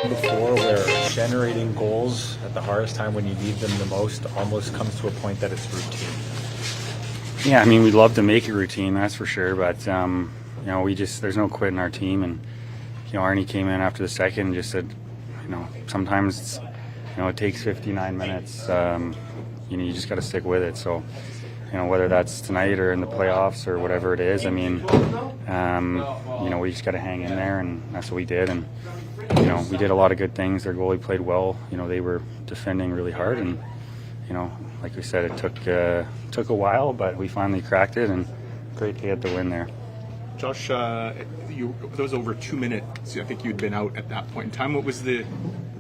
before where generating goals at the hardest time when you need them the most almost comes to a point that it's routine. Yeah, I mean, we'd love to make it routine, that's for sure, but there's no quit in our team, and Arnie came in after the second and just said, sometimes it's, it takes 59 minutes. You just got to stick with it. So, whether that's tonight or in the playoffs or whatever it is, I mean, we just got to hang in there, and that's what we did. And we did a lot of good things. Their goalie played well. They were defending really hard, and like we said, it took a while, but we finally cracked it, and great to get the win there. Josh, there was over 2 minutes. I think you'd been out at that point in time. What was the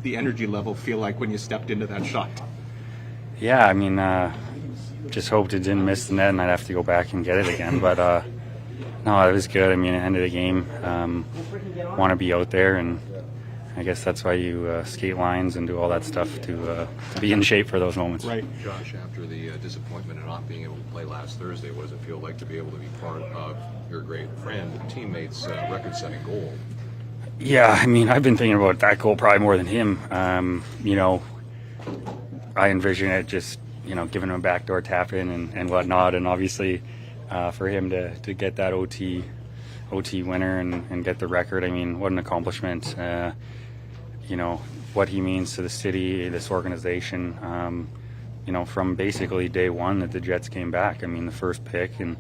energy level feel like when you stepped into that shot? Yeah, I mean, just hoped it didn't miss the net and I'd have to go back and get it again. But no, it was good. I mean, at the end of the game, want to be out there, and I guess that's why you skate lines and do all that stuff to be in shape for those moments. Right. Josh, after the disappointment of not being able to play last Thursday, what does it feel like to be able to be part of your great friend and teammate's record-setting goal? Yeah, I mean, I've been thinking about that goal probably more than him. I envision it just, giving him a backdoor tap in and whatnot, and obviously for him to get that OT winner and get the record, I mean, what an accomplishment. What he means to the city, this organization, from basically day one that the Jets came back. I mean, the first pick and,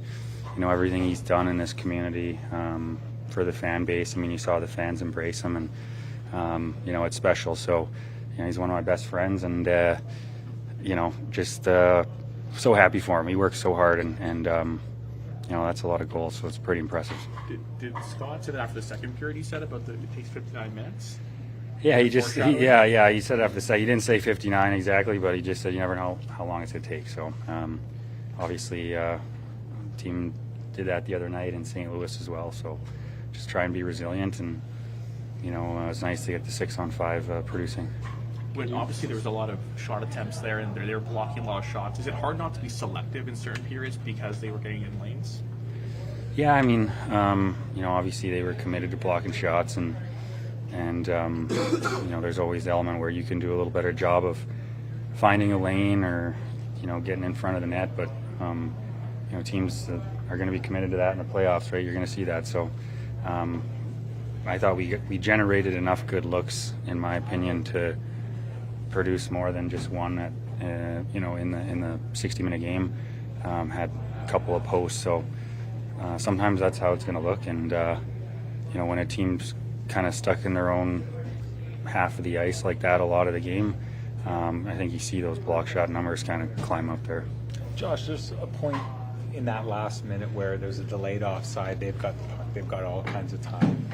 everything he's done in this community for the fan base. I mean, you saw the fans embrace him, and, it's special. So, he's one of my best friends, and, just so happy for him. He works so hard, and that's a lot of goals, so it's pretty impressive. Did Scott say that after the second period he said about it takes 59 minutes? Yeah, he said it after the second. He didn't say 59 exactly, but he just said you never know how long it's going to take. So, obviously, team did that the other night in St. Louis as well. So, just try and be resilient, and it's nice to get the 6-on-5 producing. When obviously there was a lot of shot attempts there, and they were blocking a lot of shots. Is it hard not to be selective in certain periods because they were getting in lanes? Yeah, I mean, obviously they were committed to blocking shots, and there's always the element where you can do a little better job of finding a lane or getting in front of the net. But teams that are going to be committed to that in the playoffs, right? You're going to see that. So I thought we generated enough good looks, in my opinion, to produce more than just one at in the 60-minute game. Had a couple of posts, so sometimes that's how it's going to look. And when a team's kind of stuck in their own half of the ice like that a lot of the game, I think you see those block shot numbers kind of climb up there. Josh, there's a point in that last minute where there's a delayed offside. They've got the puck. They've got all kinds of time.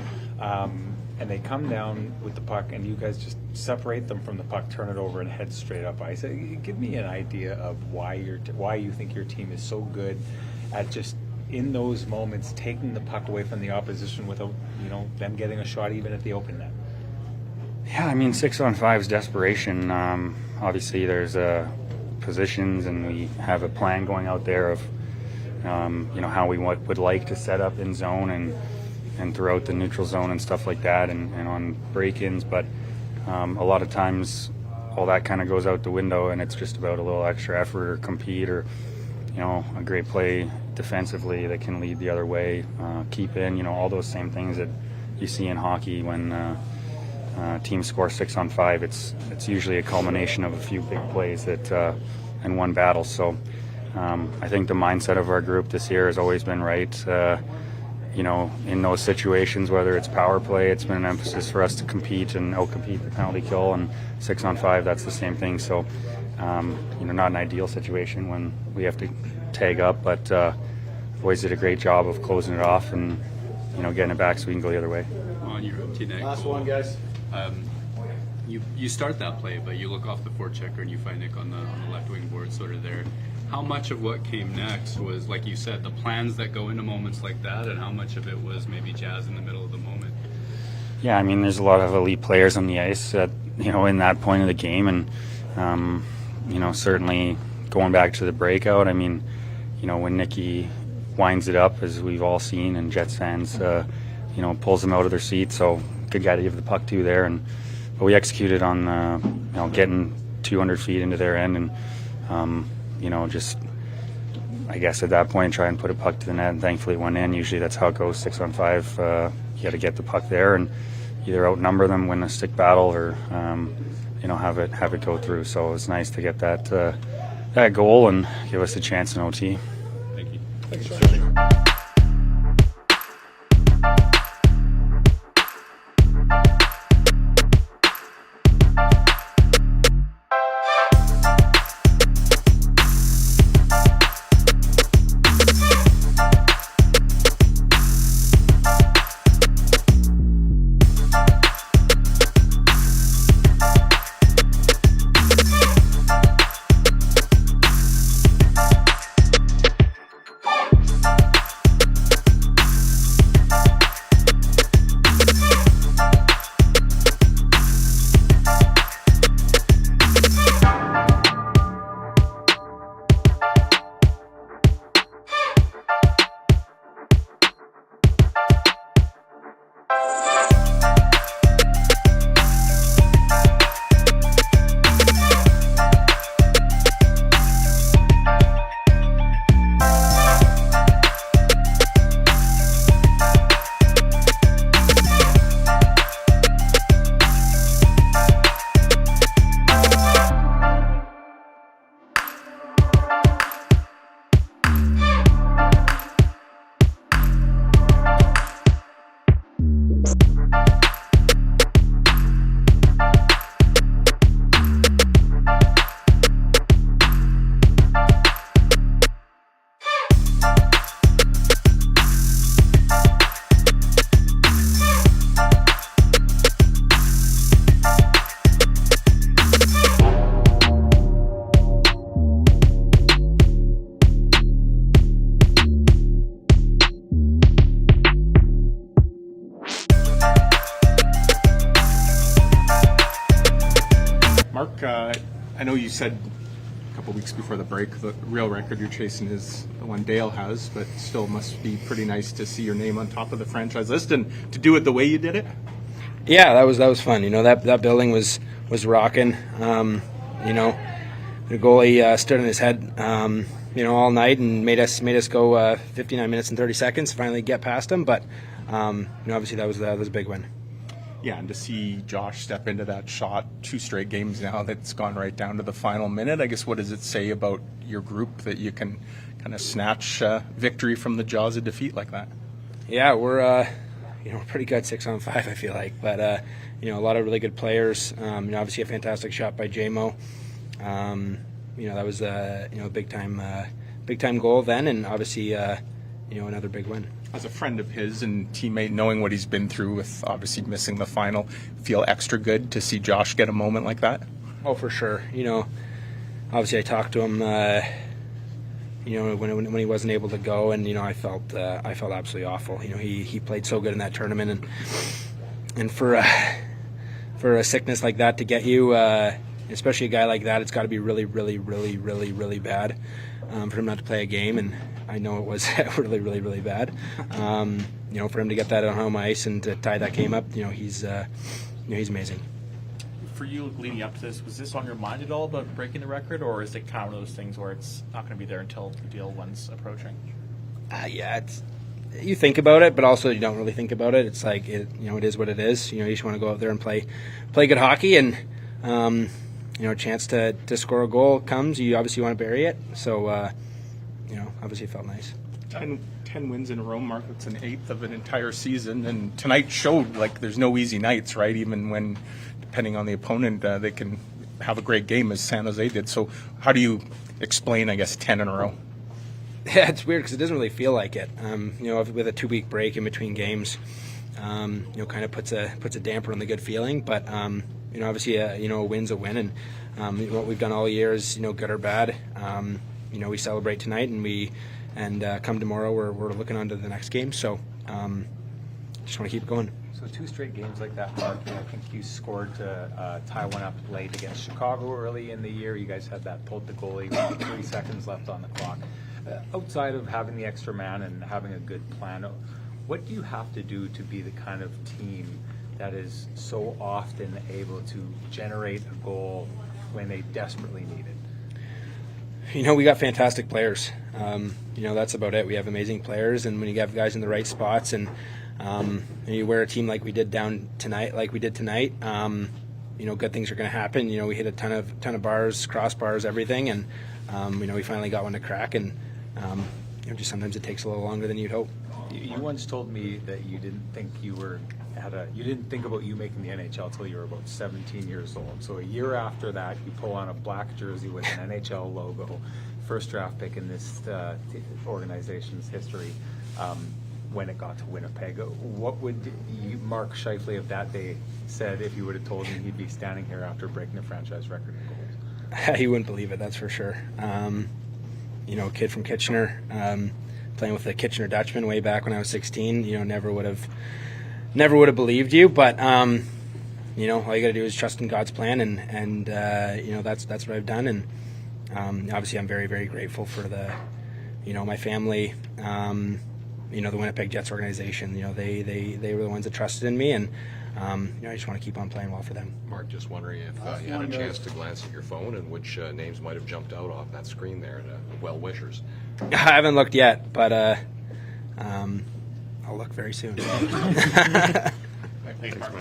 And they come down with the puck, and you guys just separate them from the puck, turn it over, and head straight up ice. Give me an idea of why you think your team is so good at just in those moments taking the puck away from the opposition without them getting a shot even at the open net. Yeah, I mean, 6-on-5 is desperation. Obviously, there's positions, and we have a plan going out there of how we would like to set up in zone and throughout the neutral zone and stuff like that, and on break-ins. But a lot of times all that kind of goes out the window, and it's just about a little extra effort or compete or a great play defensively that can lead the other way, keep in, all those same things that you see in hockey when teams score 6-on-5. It's usually a culmination of a few big plays that in one battle. So I think the mindset of our group this year has always been right. In those situations, whether it's power play, it's been an emphasis for us to compete and out-compete the penalty kill, and 6-on-5, that's the same thing. So, not an ideal situation when we have to tag up, but boys did a great job of closing it off and, getting it back so we can go the other way. On your empty net Last goal, one, guys. You start that play, but you look off the forechecker and you find Nick on the left wing board, sort of there. How much of what came next was, like you said, the plans that go into moments like that, and how much of it was maybe jazz in the middle of the moment? Yeah, I mean, there's a lot of elite players on the ice at, in that point of the game, and certainly going back to the breakout. I mean, when Nicky winds it up, as we've all seen, and Jets fans, pulls them out of their seat. So good guy to give the puck to there, and we executed on getting 200 feet into their end, and just I guess at that point try and put a puck to the net, and thankfully it went in. Usually that's how it goes 6-on-5. You got to get the puck there and either outnumber them, win a stick battle, or have it go through. So it was nice to get that goal and give us a chance in OT. Thank you. Thanks, Josh. Mark, I know you said a couple weeks before the break the real record you're chasing is the one Dale has, but still must be pretty nice to see your name on top of the franchise list and to do it the way you did it. Yeah, that was fun. That building was rocking. The goalie stood on his head, all night and made us go 59 minutes and 30 seconds to finally get past him. But obviously that was a big win. Yeah, and to see Josh step into that shot 2 straight games now that's gone right down to the final minute, I guess what does it say about your group that you can kind of snatch victory from the jaws of defeat like that? Yeah, we're pretty good 6-on-5, I feel like, but a lot of really good players. Obviously a fantastic shot by JMO. That was a big time goal then, and obviously another big win. As a friend of his and teammate, knowing what he's been through with obviously missing the final, feel extra good to see Josh get a moment like that? Oh, for sure. Obviously I talked to him, when he wasn't able to go, and I felt absolutely awful. He played so good in that tournament, and for a sickness like that to get you, especially a guy like that, it's got to be really, really, really, really, really bad for him not to play a game, and I know it was really, really, really bad. For him to get that on home ice and to tie that game up, he's amazing. For you leading up to this, was this on your mind at all about breaking the record, or is it kind of one of those things where it's not going to be there until the deal when's approaching? You think about it, but also you don't really think about it. It's like it is what it is. You just want to go out there and play good hockey, and a chance to score a goal comes. You obviously want to bury it. So obviously it felt nice. 10 wins in a row, Mark. It's an 8th of an entire season, and tonight showed like there's no easy nights, right? Even when, depending on the opponent, they can have a great game as San Jose did. So how do you explain, I guess, 10 in a row? Yeah, it's weird because it doesn't really feel like it. With a 2-week break in between games, kind of puts a damper on the good feeling. But obviously, a win's a win, and what we've done all year is good or bad. We celebrate tonight, and come tomorrow we're looking on to the next game. So just want to keep going. So 2 straight games like that, Mark. I think you scored to tie one up late against Chicago early in the year. You guys had that pulled the goalie with 3 seconds left on the clock. Outside of having the extra man and having a good plan, what do you have to do to be the kind of team that is so often able to generate a goal when they desperately need it? We got fantastic players. That's about it. We have amazing players, and when you have guys in the right spots, and you wear a team like we did tonight, good things are going to happen. We hit a ton of bars, crossbars, everything, and we finally got one to crack. And just sometimes it takes a little longer than you'd hope. You once told me that you didn't think you didn't think about you making the NHL until you were about 17 years old. So a year after that, you pull on a black jersey with an NHL logo, first draft pick in this organization's history. When it got to Winnipeg, what would Mark Scheifele of that day said if you would have told him he'd be standing here after breaking the franchise record in goals? He wouldn't believe it, that's for sure. A kid from Kitchener, playing with the Kitchener Dutchman way back when I was 16. Never would have believed you. But all you got to do is trust in God's plan, and that's what I've done. And obviously, I'm very, very grateful for my family. The Winnipeg Jets organization. They were the ones that trusted in me, and I just want to keep on playing well for them. Mark, just wondering if you had a chance to glance at your phone and which names might have jumped out off that screen there, well-wishers. I haven't looked yet, but I'll look very soon. Thanks, Mark.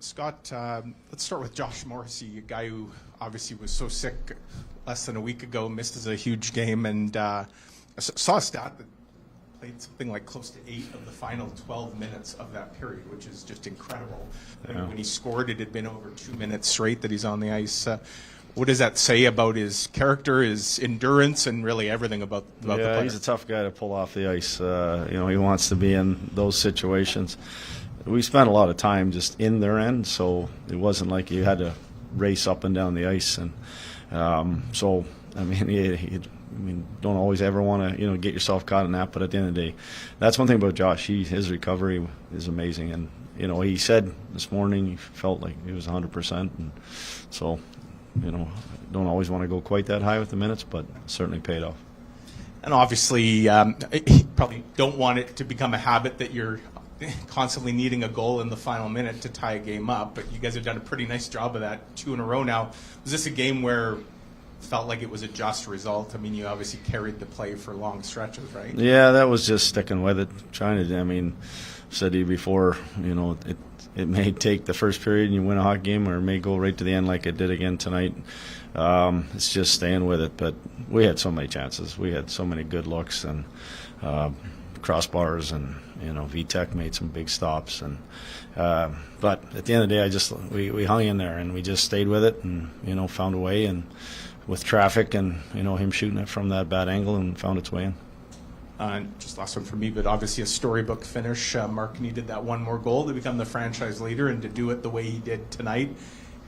Scott, let's start with Josh Morrissey, a guy who obviously was so sick less than a week ago, missed a huge game, and I saw a stat that played something like close to 8 of the final 12 minutes of that period, which is just incredible. Yeah. When he scored, it had been over 2 minutes straight that he's on the ice. What does that say about his character, his endurance, and really everything about the player? He's a tough guy to pull off the ice. He wants to be in those situations. We spent a lot of time just in their end, so it wasn't like you had to race up and down the ice. And don't always ever want to get yourself caught in that. But at the end of the day, that's one thing about Josh. His recovery is amazing, and he said this morning he felt like he was 100%, and so don't always want to go quite that high with the minutes, but certainly paid off. And obviously, you probably don't want it to become a habit that you're constantly needing a goal in the final minute to tie a game up, but you guys have done a pretty nice job of that 2 in a row now. Was this a game where felt like it was a just result. I mean, you obviously carried the play for long stretches, right? Yeah, that was just sticking with it. Trying to, I mean, said to you before, it may take the first period and you win a hockey game, or it may go right to the end like it did again tonight. It's just staying with it. But we had so many chances. We had so many good looks and crossbars, and VTech made some big stops. And but at the end of the day, we hung in there and we just stayed with it and found a way, and with traffic and him shooting it from that bad angle, and found its way in. Just last one for me, but obviously a storybook finish. Mark needed that one more goal to become the franchise leader, and to do it the way he did tonight,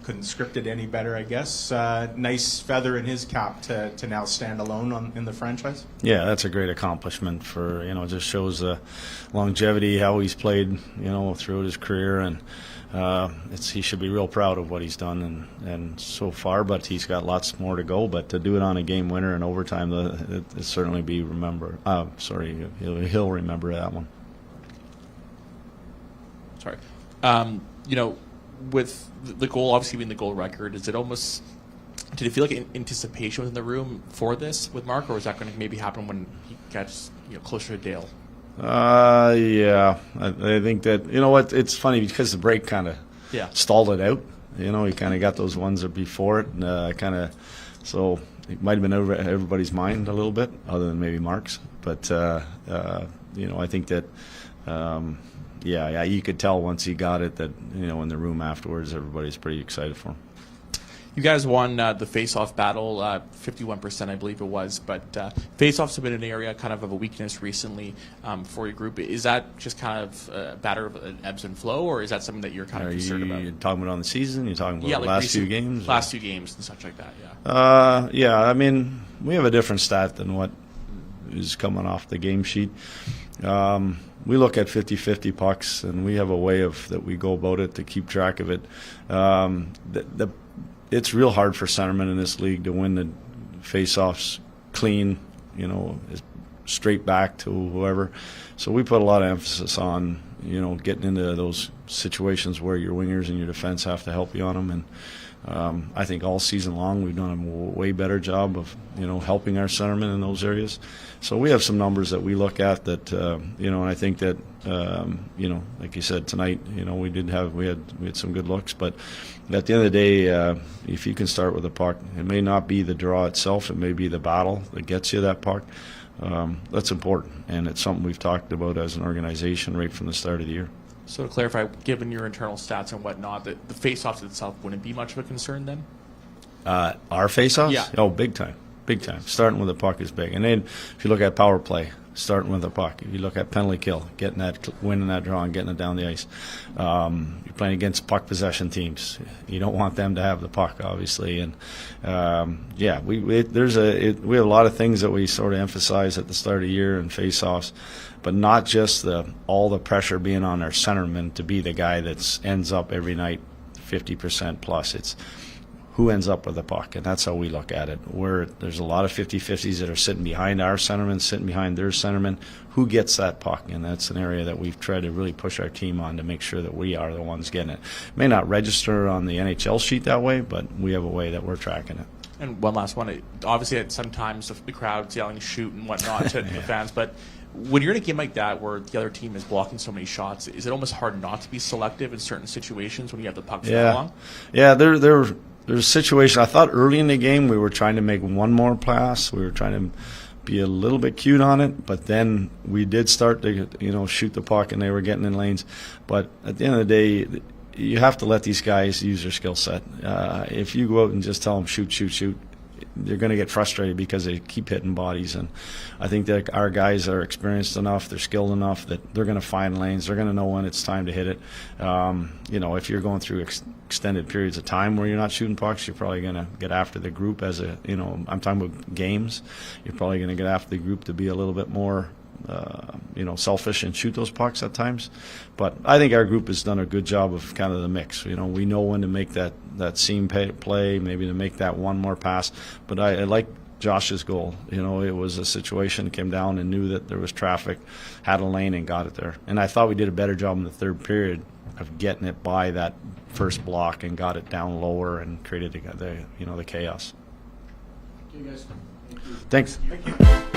couldn't script it any better, I guess. Nice feather in his cap to now stand alone in the franchise. Yeah, that's a great accomplishment for, just shows the longevity, how he's played, throughout his career, and he should be real proud of what he's done and so far, but he's got lots more to go. But to do it on a game winner in overtime, it certainly be remembered. He'll remember that one. Sorry. With the goal obviously being the goal record, did it feel like anticipation within the room for this with Mark, or is that going to maybe happen when he gets closer to Dale? Yeah, I think that, it's funny because the break kind of stalled it out. He kind of got those ones before it, so it might have been over everybody's mind a little bit, other than maybe Mark's. But I think that you could tell once he got it that in the room afterwards, everybody's pretty excited for him. You guys won the face-off battle, 51% I believe it was, but face-offs have been an area kind of a weakness recently for your group. Is that just kind of a matter of ebbs and flow, or is that something that you're kind of concerned about? You're talking about on the season? You're talking about the last few games? Last 2 games and such like that, yeah. I mean, we have a different stat than what is coming off the game sheet. We look at 50-50 pucks, and we have a way that we go about it to keep track of it. It's real hard for centermen in this league to win the face-offs clean, straight back to whoever. So we put a lot of emphasis on, getting into those situations where your wingers and your defense have to help you on them. And I think all season long we've done a way better job of, helping our centermen in those areas. So we have some numbers that we look at that, and I think that, like you said tonight, we had some good looks, but at the end of the day, if you can start with a puck, it may not be the draw itself, it may be the battle that gets you that puck. That's important, and it's something we've talked about as an organization right from the start of the year. So to clarify, given your internal stats and whatnot, the face-offs itself wouldn't be much of a concern then? Our face-offs? Yeah. Oh, big time. Big time. Starting with the puck is big. And then if you look at power play, starting with the puck. If you look at penalty kill, winning that draw and getting it down the ice. You're playing against puck possession teams. You don't want them to have the puck, obviously. And we have a lot of things that we sort of emphasize at the start of the year in face-offs, but not just all the pressure being on our centerman to be the guy that ends up every night 50% plus. It's who ends up with the puck, and that's how we look at it. Where there's a lot of 50-50s that are sitting behind our centerman, sitting behind their centerman. Who gets that puck? And that's an area that we've tried to really push our team on to make sure that we are the ones getting it. It may not register on the NHL sheet that way, but we have a way that we're tracking it. And one last one. Obviously, at sometimes the crowd's yelling "shoot" and whatnot to the fans, but when you're in a game like that where the other team is blocking so many shots, is it almost hard not to be selective in certain situations when you have the puck for that long? Yeah, there's a situation. I thought early in the game we were trying to make one more pass. We were trying to be a little bit cute on it, but then we did start to shoot the puck, and they were getting in lanes. But at the end of the day, you have to let these guys use their skill set. If you go out and just tell them shoot, they're going to get frustrated because they keep hitting bodies. And I think that our guys are experienced enough, they're skilled enough that they're going to find lanes. They're going to know when it's time to hit it. If you're going through extended periods of time where you're not shooting pucks, you're probably going to get after the group I'm talking about games. You're probably going to get after the group to be a little bit more selfish and shoot those pucks at times. But I think our group has done a good job of kind of the mix. We know when to make that seam play, maybe to make that one more pass. But I like Josh's goal. It was a situation, came down and knew that there was traffic, had a lane and got it there. And I thought we did a better job in the third period of getting it by that first block and got it down lower and created the chaos. Thanks. Thank you.